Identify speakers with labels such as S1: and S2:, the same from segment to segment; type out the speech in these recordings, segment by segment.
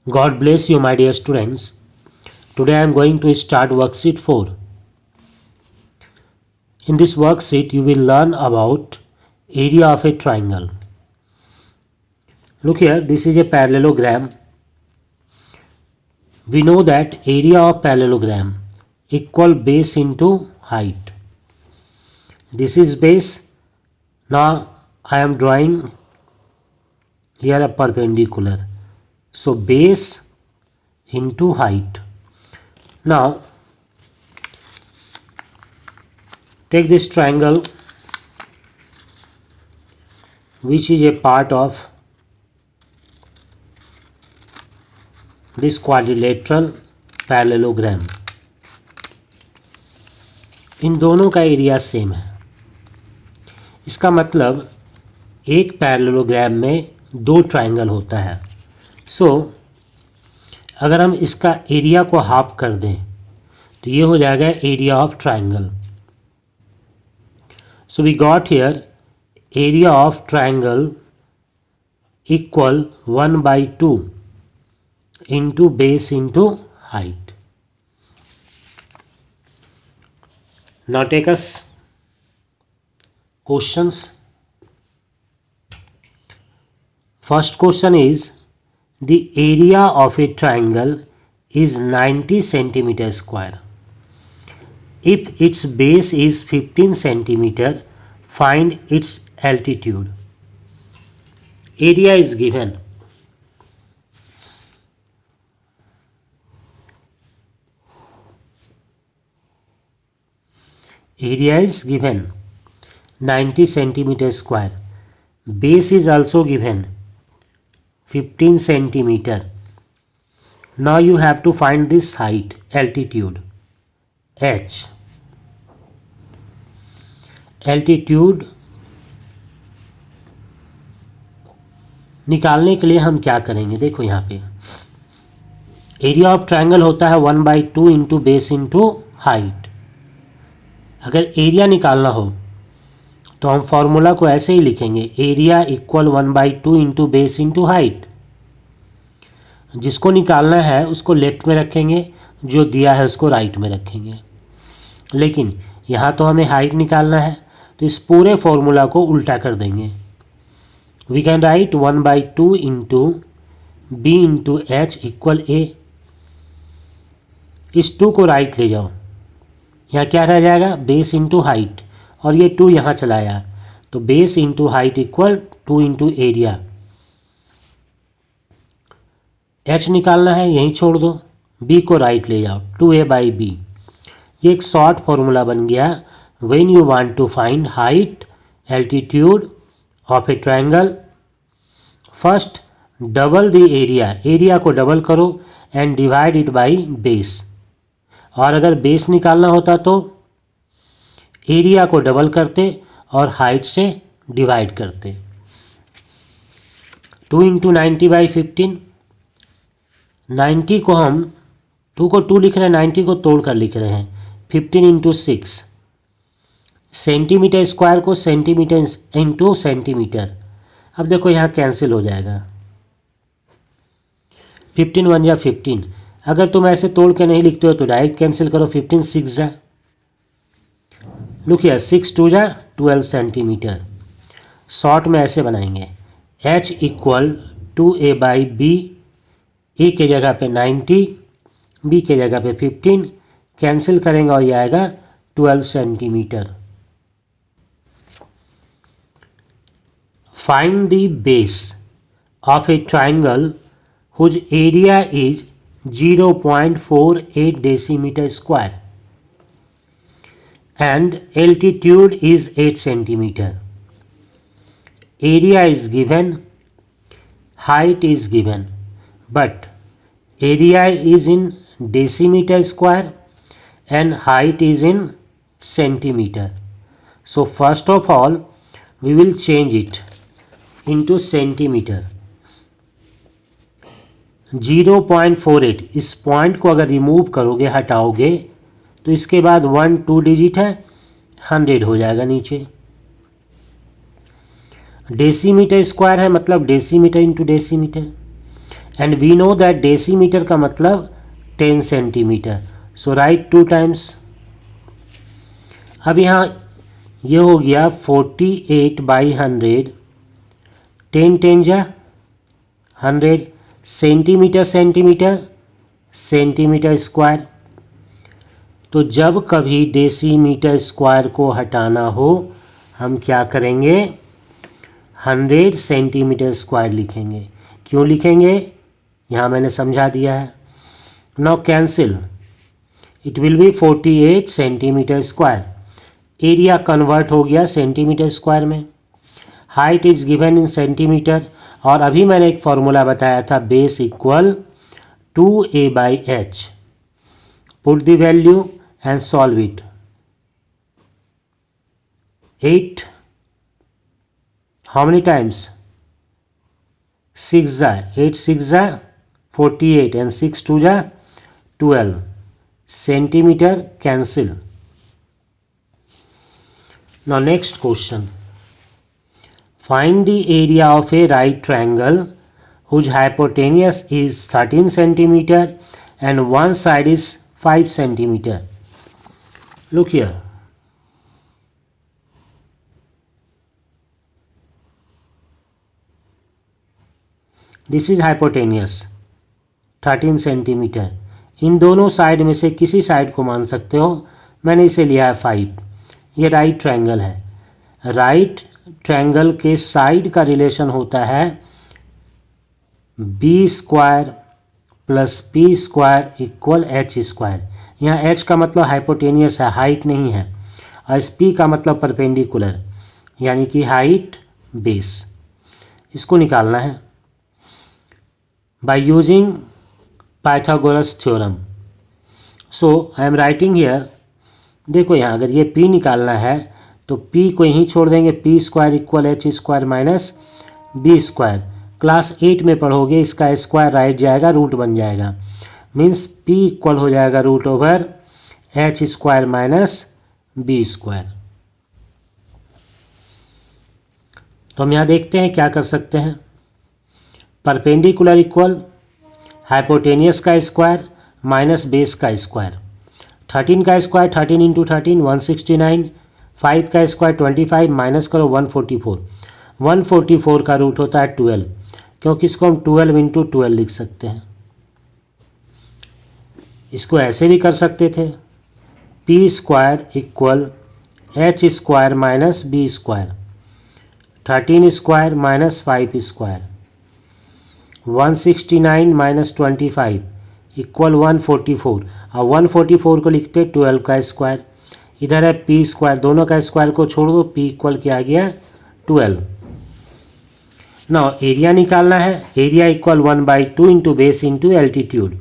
S1: God bless you, my dear students. Today I am going to start worksheet 4. In this worksheet, you will learn about area of a triangle. Look here, this is a parallelogram. We know that area of parallelogram equal base into height. This is base. Now I am drawing here a perpendicular. So base into height. Now take this triangle which is a part of this quadrilateral parallelogram. इन दोनों का area same है. इसका मतलब एक parallelogram में दो triangle होता है. सो अगर हम इसका एरिया को हाफ कर दें तो ये हो जाएगा area of triangle. So we got here area of triangle equal 1/2 into base into height. Now take us questions. First question is, the area of a triangle is 90 centimeter square. If its base is 15 centimeter, find its altitude. Area is given. Area is given 90 centimeter square. Base is also given 15 centimeter. Now you have to find this height, altitude, h. Altitude निकालने के लिए हम क्या करेंगे? देखो यहाँ पे area of triangle होता है 1/2 इंटू बेस इंटू हाइट. अगर एरिया निकालना हो तो हम फॉर्मूला को ऐसे ही लिखेंगे, area equal 1/2 into base into height. जिसको निकालना है उसको लेफ्ट में रखेंगे, जो दिया है उसको राइट में रखेंगे. लेकिन यहाँ तो हमें हाइट निकालना है तो इस पूरे फॉर्मूला को उल्टा कर देंगे. We can write 1/2 into B into H equal A. इस 2 को राइट ले जाओ, यहाँ क्या रह जाएगा? बेस इंटू हाइट, और ये 2 यहाँ चलाया तो base into height equal 2 into area. H निकालना है, यहीं छोड़ दो, बी को राइट ले जाओ, 2a/b. ये एक शॉर्ट फॉर्मूला बन गया. When you want to find height, altitude of a triangle, first double the area. Area को डबल करो and divide it by base. और अगर बेस निकालना होता तो एरिया को डबल करते और हाइट से डिवाइड करते. 2 इंटू 90/15. 90 को हम 2 को 2 लिख रहे हैं, 90 को तोड़ कर लिख रहे हैं. 15 इंटू 6. सेंटीमीटर स्क्वायर को सेंटीमीटर इंटू सेंटीमीटर. अब देखो यहाँ कैंसिल हो जाएगा. 15 1 जा 15. अगर तुम ऐसे तोड़ के नहीं लिखते हो तो डायरेक्ट कैंसिल करो. 15 6 जा, लुक हियर, 6 2 जा 12 सेंटीमीटर. शॉर्ट में ऐसे बनाएंगे, h इक्वल 2a/b. ए के जगह पे 90, बी के जगह पे 15, कैंसिल करेंगे और ये आएगा 12 centimetre. Find the base of a triangle whose area is 0.48 decimeter square and altitude is 8 centimeter. Area is given, height is given, but area is in decimeter square and height is in centimeter. So first of all we will change it into centimeter. 0.48. इस point को अगर remove करोगे, हटाओगे, तो इसके बाद 1 2 digit है, 100 हो जाएगा नीचे. डेसीमीटर स्क्वायर है, मतलब decimetre into decimetre. And we know that decimetre का मतलब 10 सेंटीमीटर, सो राइट 2 टाइम्स। अब यहाँ ये हो गया 48/100, 10 10 जा 100, सेंटीमीटर सेंटीमीटर सेंटीमीटर स्क्वायर। तो जब कभी डेसीमीटर स्क्वायर को हटाना हो हम क्या करेंगे, 100 सेंटीमीटर स्क्वायर लिखेंगे। क्यों लिखेंगे यहाँ मैंने समझा दिया है। Now cancel, it will be 48 centimetre square. Area convert हो गया सेंटीमीटर स्क्वायर में। Height is given in centimetre, और अभी मैंने एक फॉर्मूला बताया था, base equal 2a/h। Put the value and solve it. 8 how many times, 6 जा 8 6 जा 48 and 6 2 जा 12 centimetre cancel. Now next question, find the area of a right triangle whose hypotenuse is 13 centimeter and one side is 5 centimeter. Look here, this is hypotenuse 13 centimetre. इन दोनों side में से किसी side को मान सकते हो, मैंने इसे लिया है 5। ये राइट ट्रायंगल है। राइट ट्रायंगल के साइड का रिलेशन होता है b square plus p square equal h square. यहाँ h का मतलब हाइपोटेनियस है, हाइट नहीं है, और p का मतलब परपेंडिकुलर, यानी कि हाइट बेस। इसको निकालना है by using Pythagoras theorem. So I am writing here, देखो यहाँ अगर ये p निकालना है तो p को यहीं छोड़ देंगे, p square equal h square minus b square. Class 8 में पढ़ोगे, इसका स्क्वायर राइट जाएगा, रूट बन जाएगा, मीन्स p इक्वल हो जाएगा root over h square minus b square. तो हम यहाँ देखते हैं क्या कर सकते हैं। परपेंडिकुलर इक्वल हाइपोटेनियस का स्क्वायर माइनस बेस का स्क्वायर। 13 का स्क्वायर 13 इंटू 13 169, 5 का स्क्वायर 25 माइनस करो 144। 144 का रूट होता है 12, क्योंकि इसको हम 12 इंटू 12 लिख सकते हैं। इसको ऐसे भी कर सकते थे, p square equal h square minus b square, 13 square minus 5 square, 169 minus 25 equal 144, और 144 को लिखते 12 का स्क्वायर। इधर है p स्क्वायर, दोनों का स्क्वायर को छोड़ दो, p इक्वल क्या आ गया 12। नाउ एरिया निकालना है। Area equal 1/2 into base into altitude.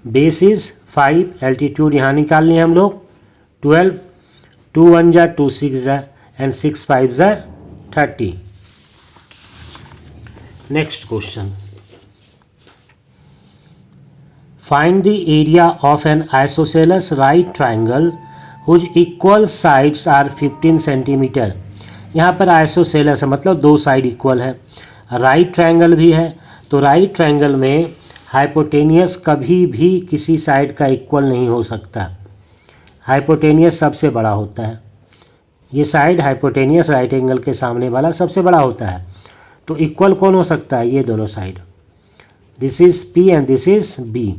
S1: Base is 5, altitude यहाँ निकालनी है हम लोग 12। 2 1 जा 2 6 जा एंड 6 5 जा 30। Next question, find the area of an isosceles right triangle whose equal sides are 15 centimeter। यहाँ पर आइसोसेलस है मतलब दो साइड इक्वल है, राइट ट्रायंगल भी है। तो राइट ट्रायंगल में हाइपोटेनियस कभी भी किसी साइड का इक्वल नहीं हो सकता, हाइपोटेनियस सबसे बड़ा होता है। ये साइड हाइपोटेनियस राइट एंगल के सामने वाला सबसे बड़ा होता है। तो इक्वल कौन हो सकता है, ये दोनों side, this is p and this is b।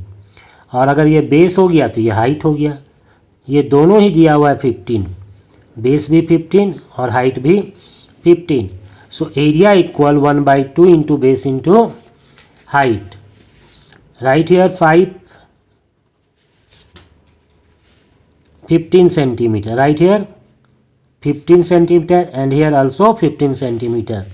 S1: और अगर ये बेस हो गया तो ये हाइट हो गया। ये दोनों ही दिया हुआ है 15, बेस भी 15 और हाइट भी 15। So area equal 1/2 into base into height. Right here 15 centimetre, right here 15 centimetre and here also 15 centimetre.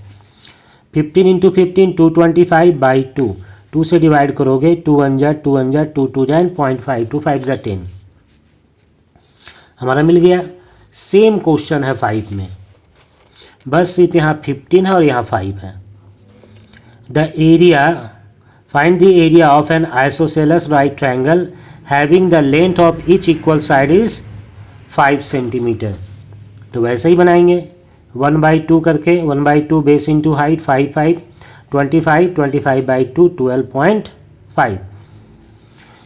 S1: 15 into 15 225/2, 2 से डिवाइड करोगे 2 1 जा 2 1 जा 2 2 जा 0.5, 2 5 जा 10, हमारा मिल गया। सेम क्वेश्चन है 5 में, बस सिर्फ यहाँ 15 है और यहाँ 5 है। The area, find the area of N isosceles right triangle having the length of each equal side is 5 centimetre. तो वैसे ही बनाएंगे 1/2 करके, 1/2 base into height 5 5, 25, 25 by 2, 12.5.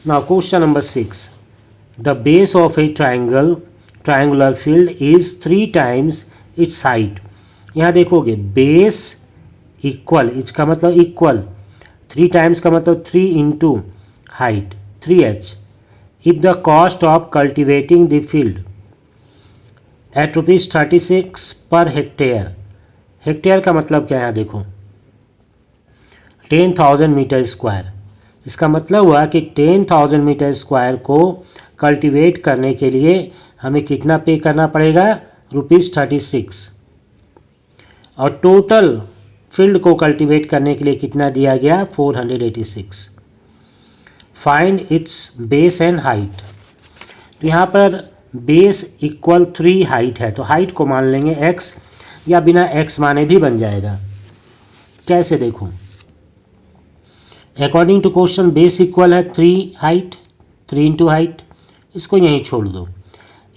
S1: Now question number 6. The base of a triangular field is 3 times its height. यहाँ देखोगे base equal, इसका मतलब equal, 3 times का मतलब 3 into height 3h. If the cost of cultivating the field at ₹36 per hectare, hectare का मतलब क्या है, यहाँ देखो 10,000 मीटर स्क्वायर, इसका मतलब हुआ कि 10,000 मीटर स्क्वायर को कल्टीवेट करने के लिए हमें कितना पे करना पड़ेगा, ₹36. और टोटल फील्ड को कल्टीवेट करने के लिए कितना दिया गया, 486. Find its base and height. तो यहाँ पर बेस इक्वल 3 हाइट है, तो हाइट को मान लेंगे x, या बिना x माने भी बन जाएगा. कैसे देखो, according to question base equal है 3 हाइट, 3 इंटू हाइट, इसको यहीं छोड़ दो.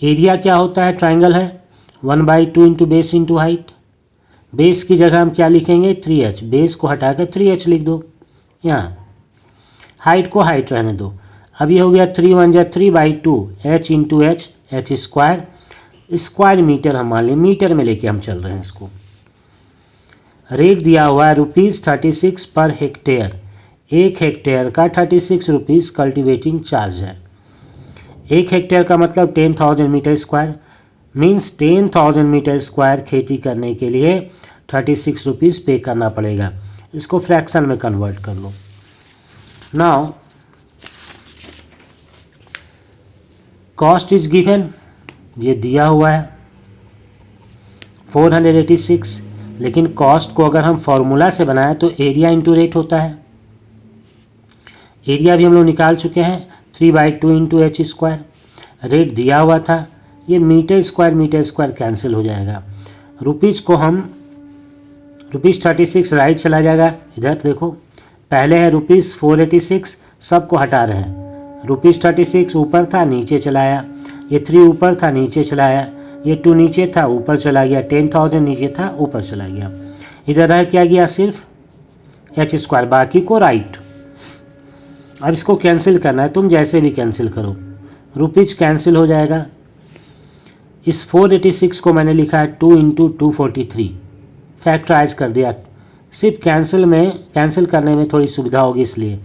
S1: एरिया क्या होता है, ट्राइंगल है, 1/2 into base into height. Base की जगह हम क्या लिखेंगे, 3h, बेस को हटाकर 3h लिख दो. यहाँ हाइट को हाइट रहने दो. अब ये हो गया 3 1 जा 3/2 h into h, h square. Square metre हम मान लें, मीटर में लेके हम चल रहे हैं इसको. रेट दिया हुआ है ₹36 पर हेक्टेयर. 1 हेक्टेयर का 36 रुपीज़ कल्टीवेटिंग चार्ज है. 1 हेक्टेयर का मतलब 10,000 metre square, means 10,000 metre square खेती करने के लिए 36 रुपीज़ पे करना पड़ेगा. इसको फ्रैक्शन में कन्वर्ट कर लो. नाउ कॉस्ट इज गिवन, ये दिया हुआ है 486, लेकिन कॉस्ट को अगर हम फॉर्मूला से बनाएं तो एरिया इंटू रेट होता है. एरिया भी हम लोग निकाल चुके हैं, 3/2 इंटू एच स्क्वायर. रेट दिया हुआ था, ये मीटर स्क्वायर कैंसिल हो जाएगा. रुपीज़ को हम ₹36 राइट चला जाएगा. इधर देखो, पहले है ₹486, सबको हटा रहे हैं. ₹36 ऊपर था, नीचे चलाया. ये 3 ऊपर था, नीचे चलाया. ये 2 नीचे था, ऊपर चला गया. 10,000 नीचे था, ऊपर चला गया. इधर रह क्या गया, सिर्फ एच स्क्वायर, बाकी को राइट. अब इसको कैंसिल करना है, तुम जैसे भी कैंसिल करो, रुपीज कैंसिल हो जाएगा. इस 486 को मैंने लिखा है 2 इंटू 243, फैक्टराइज कर दिया. सिर्फ कैंसिल करने में थोड़ी सुविधा होगी इसलिए,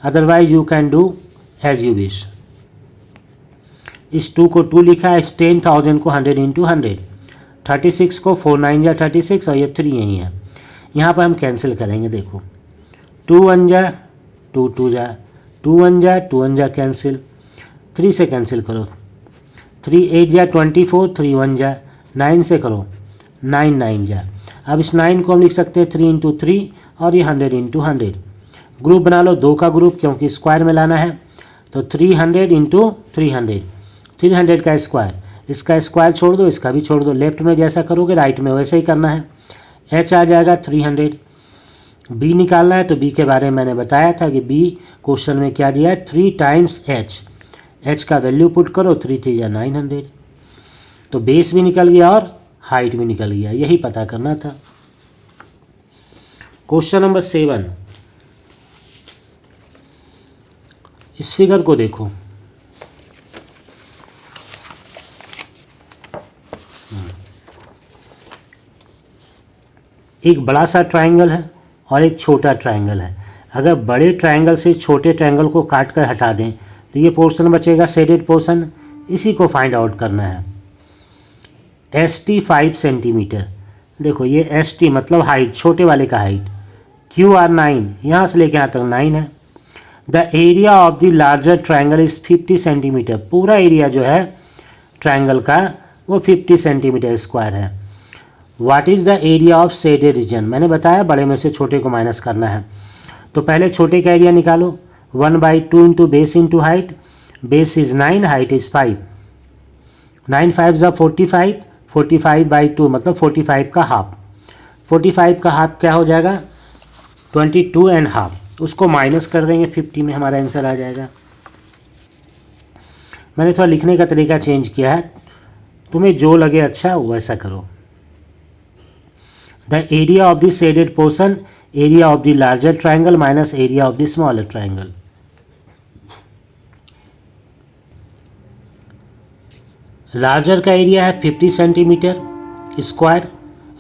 S1: otherwise you can do as you wish. इस 2 को 2 लिखा है, इस 10,000 को 100 इंटू 100, 36 को 4 9 जा 36 और ये 3 यही है. यहाँ पर हम कैंसिल करेंगे. देखो 2 1 जा 2 2 जा 2 1 जा 2 1 जा कैंसिल. 3 से कैंसिल करो, 3 8 जा 24, 3 1 जा 9 से करो, 9 9 जा. अब इस 9 को हम लिख सकते हैं 3 इंटू 3 और ये 100 इंटू 100. ग्रुप बना लो, 2 का ग्रुप, क्योंकि स्क्वायर में लाना है. तो 300 इंटू 300, 300 का स्क्वायर. इसका स्क्वायर छोड़ दो, इसका भी छोड़ दो. लेफ्ट में जैसा करोगे राइट में वैसे ही करना है. h आ जाएगा 300. b निकालना है, तो b के बारे में मैंने बताया था कि b क्वेश्चन में क्या दिया है, 3 टाइम्स h का वैल्यू पुट करो, 3 3 या 900. तो बेस भी निकल गया और हाइट भी निकल गया, यही पता करना था. क्वेश्चन नंबर 7, इस फिगर को देखो. एक बड़ा सा ट्रायंगल है और एक छोटा ट्रायंगल है. अगर बड़े ट्रायंगल से छोटे ट्रायंगल को काट कर हटा दें तो ये पोर्शन बचेगा शेडेड पोर्शन. इसी को फाइंड आउट करना है. ST 5 centimetre. देखो ये ST मतलब हाइट, छोटे वाले का हाइट. QR 9, यहाँ से लेके यहाँ तक 9 है. The area of the larger triangle is 50 centimetre. पूरा एरिया जो है ट्रायंगल का वो 50 सेंटीमीटर स्क्वायर है. What is the area of shaded region. मैंने बताया बड़े में से छोटे को माइनस करना है. तो पहले छोटे का एरिया निकालो, 1/2 into base into height. Base is 9, height is 5. 9 5 जा 45, 45/2 मतलब 45 का हाफ. 45 का हाफ क्या हो जाएगा, 22.5. उसको माइनस कर देंगे 50 में, हमारा आंसर आ जाएगा. मैंने थोड़ा लिखने का तरीका चेंज किया है, तुम्हें जो लगे अच्छा वैसा करो. The area of the shaded portion, area of the larger triangle minus area of the smaller triangle. Larger का एरिया है 50 सेंटीमीटर स्क्वायर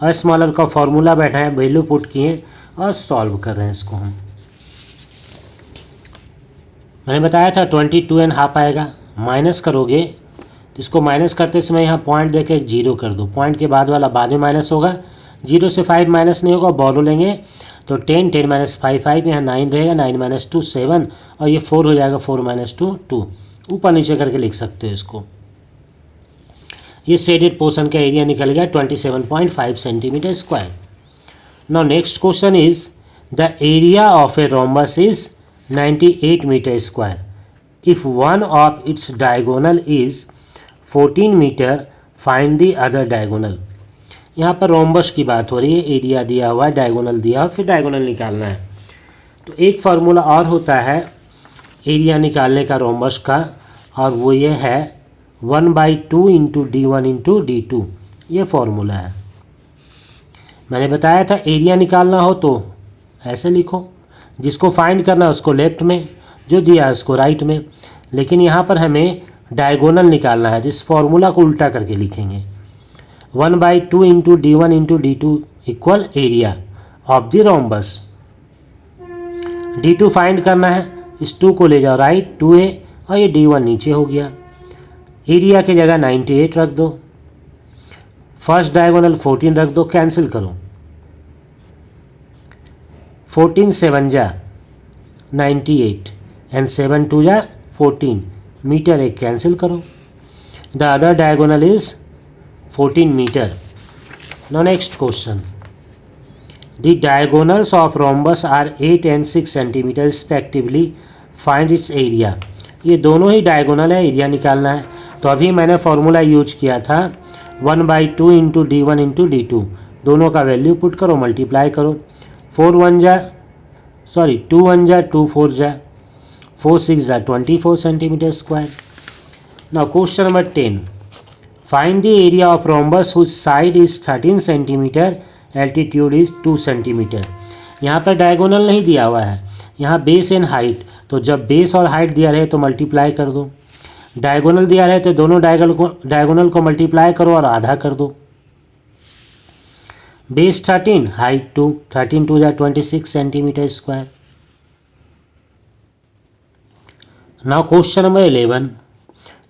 S1: और स्मॉलर का फॉर्मूला बैठा है, वैल्यू पुट किए और सॉल्व कर रहे हैं इसको हम। मैंने बताया था 22.5 आएगा, माइनस करोगे तो इसको माइनस करते समय यहाँ पॉइंट देके 0 कर दो, पॉइंट के बाद वाला बाद में माइनस होगा, 0 से 5 माइनस नहीं होगा, बोलो लेंगे तो 10, 10 माइनस 5 5, यहाँ 9 रहेगा, 9 माइनस 2 7 और ये 4 हो जाएगा, 4 माइनस 2 2, ऊपर नीचे करके लिख सकते हो इसको। ये शेडेड पोर्शन का एरिया निकल गया 27.5 centimetre square. Now next question is the area of a rhombus is 98 metre square. If one of its diagonal is 14 metre, find the other diagonal. यहाँ पर रोम्बस की बात हो रही है, एरिया दिया हुआ है, डायगोनल दिया और फिर डायगोनल निकालना है। तो एक फार्मूला और होता है एरिया निकालने का रोम्बस का, और वो ये है 1/2 इंटू D1 इंटू D2, ये फॉर्मूला है। मैंने बताया था एरिया निकालना हो तो ऐसे लिखो, जिसको फाइंड करना है उसको लेफ्ट में, जो दिया है उसको राइट में, लेकिन यहाँ पर हमें डायगोनल निकालना है, जिस फॉर्मूला को उल्टा करके लिखेंगे। 1/2 into D1 into D2 equal area of the rhombus. D2 find करना है, इस 2 को ले जाओ राइट 2a और ये D1 नीचे हो गया। एरिया की जगह 98 रख दो, फर्स्ट डायगोनल 14 रख दो, कैंसिल करो, 14 7 जा 98 एंड 7 2 जा 14, मीटर एक कैंसिल करो, the other diagonal is 14 metre. Now next question, the diagonals of rhombus are 8 and 6 centimetre respectively, find its area. ये दोनों ही डायगोनल है, एरिया निकालना है। तो अभी मैंने फॉर्मूला यूज किया था 1/2 इंटू D1 इंटू D2, दोनों का वैल्यू पुट करो, मल्टीप्लाई करो, 2 1 जा 2 4 जा 4 6 जा 24 centimetre square. Now question number 10, find the area of rhombus whose side is 13 centimetre, altitude is 2 centimetre. यहाँ पर डायगोनल नहीं दिया हुआ है, यहाँ बेस एंड हाइट, तो जब बेस और हाइट दिया रहे तो मल्टीप्लाई कर दो, डायगोनल दिया रहे तो दोनों डायगोनल को मल्टीप्लाई करो और आधा कर दो। बेस 13, हाइट 2, 13 2 जा 26 centimetre square. Now question number 11,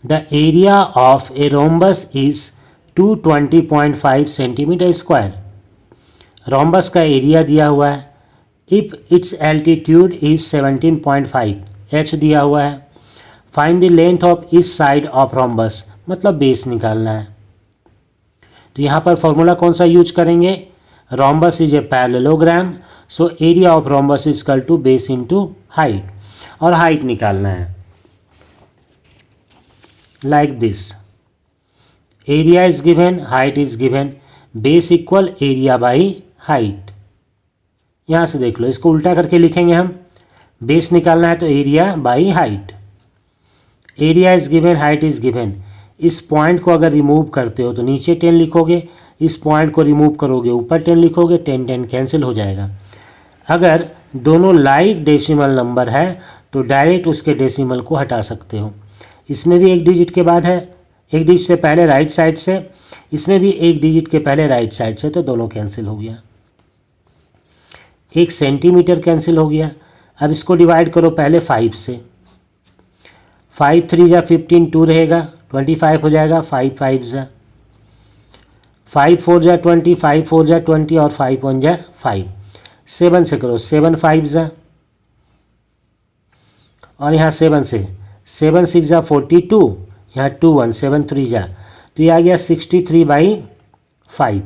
S1: the area of a rhombus is 220.5 centimetre square. Rhombus का एरिया दिया हुआ है, if it's altitude is 17.5, h दिया हुआ है, find the length of each side of rhombus, मतलब बेस निकालना है। तो यहाँ पर फॉर्मूला कौन सा यूज करेंगे, rhombus is a parallelogram, so area of rhombus is equal to base into height, और हाइट निकालना है like this, area is given, height is given, base equal area by height. यहाँ से देख लो, इसको उल्टा करके लिखेंगे हम, बेस निकालना है तो area by height, area is given, height is given. इस पॉइंट को अगर रिमूव करते हो तो नीचे 10 लिखोगे, इस पॉइंट को रिमूव करोगे ऊपर 10 लिखोगे, 10 10 कैंसिल हो जाएगा। अगर दोनों लाइक डेसिमल नंबर है तो डायरेक्ट उसके डेसिमल को हटा सकते हो। इसमें भी एक डिजिट के बाद है, एक डिजिट से पहले राइट साइड से, इसमें भी एक डिजिट के पहले राइट साइड से, तो दोनों कैंसिल हो गया। 1 सेंटीमीटर कैंसिल हो गया। अब इसको डिवाइड करो पहले 5 से, 5 3 जा 15, 2 रहेगा 25 हो जाएगा, 5 5 जा 5 4 जा 20, 5 4 जा 20 और 5 1 जा 5, 7 से करो 7 5 जा, और यहाँ 7 से 7 6 जा 42, यहाँ 2 1 7 3 जा, तो ये आ गया 63/5,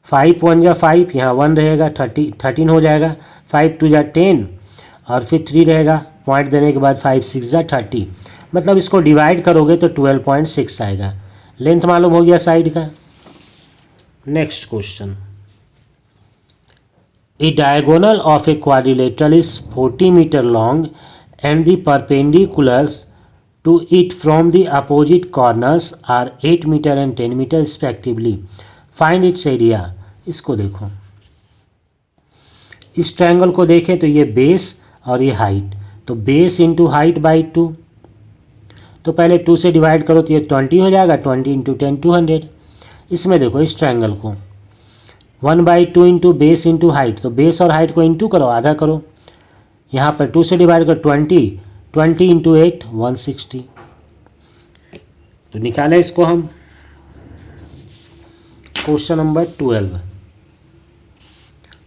S1: 5 1 जा 5, यहाँ 1 रहेगा 13 हो जाएगा, 5 2 जा 10 और फिर 3 रहेगा, पॉइंट देने के बाद 5 6 जा 30, मतलब इसको डिवाइड करोगे तो 12.6 आएगा। लेंथ मालूम हो गया साइड का। Next question, a diagonal of a quadrilateral is 40 metre long and the perpendiculars to it from the opposite corners are 8 metre and 10 metre respectively, find its area. इसको देखो, इस ट्रायंगल को देखें तो ये बेस और ये हाइट, तो बेस इंटू हाइट बाई 2, तो पहले 2 से डिवाइड करो तो ये 20 हो जाएगा, 20 इंटू 10 200। इसमें देखो इस ट्रायंगल को 1/2 इंटू बेस इंटू हाइट, तो बेस और हाइट को इंटू करो, आधा करो, यहाँ पर 2 से डिवाइड करो 20 इंटू 8 160, तो निकालें इसको हम। क्वेश्चन नंबर 12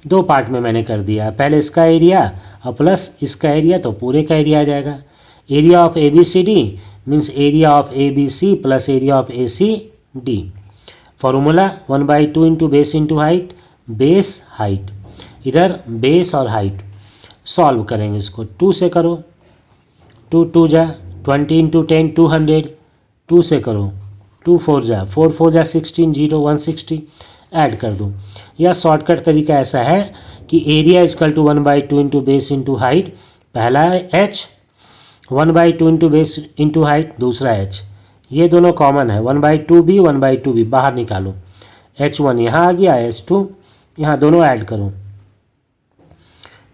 S1: दो पार्ट में मैंने कर दिया, पहले इसका एरिया और प्लस इसका एरिया, तो पूरे का एरिया आ जाएगा। Area of ABCD means area of ABC plus area of ACD। Formula 1/2 into base into height, base height, इधर बेस और हाइट। सॉल्व करेंगे इसको, 2 से करो, 2 2 जा 20 इंटू 10 200, 2 से करो, 2 4 जा 4 4 जा 16 0 160, ऐड कर दो। या शॉर्टकट तरीका ऐसा है कि area is equal to 1/2 into base into height, पहला h, 1/2 into base into height दूसरा h, ये दोनों कॉमन है, 1/2b 1/2b बाहर निकालो, h1 यहाँ आ गया, h2 यहाँ, दोनों ऐड करो,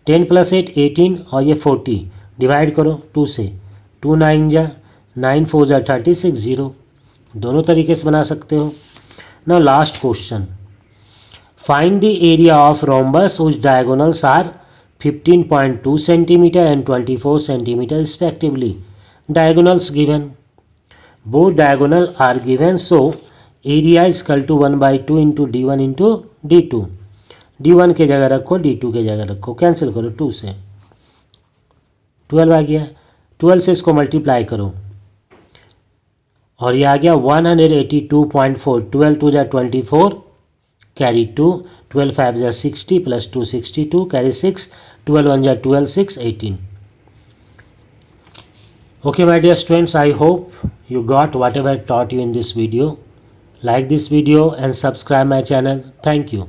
S1: 10 + 8 18 और ये 40, डिवाइड करो 2 से, 2 9 जा 9 4 जा 36 0, दोनों तरीके से बना सकते हो। Now last question, find the area of rhombus whose diagonals are 15.2 cm and 24 cm respectively. Diagonals given, both diagonal are given, so area is equal to 1/2 into d1 into d2, d1 के जगह रखो, d2 के जगह रखो, cancel करो, 2 से 12 आ गया, 12 से इसको मल्टीप्लाई करो और ये आ गया 182.4, 12 2 जा 24, कैरी 2, 12 5 जा 60 प्लस 2 62, कैरी 6, 12 1 जा 12 6 18। Okay my dear students, I hope you got whatever I taught you in this video. Like this video and subscribe my channel. Thank you.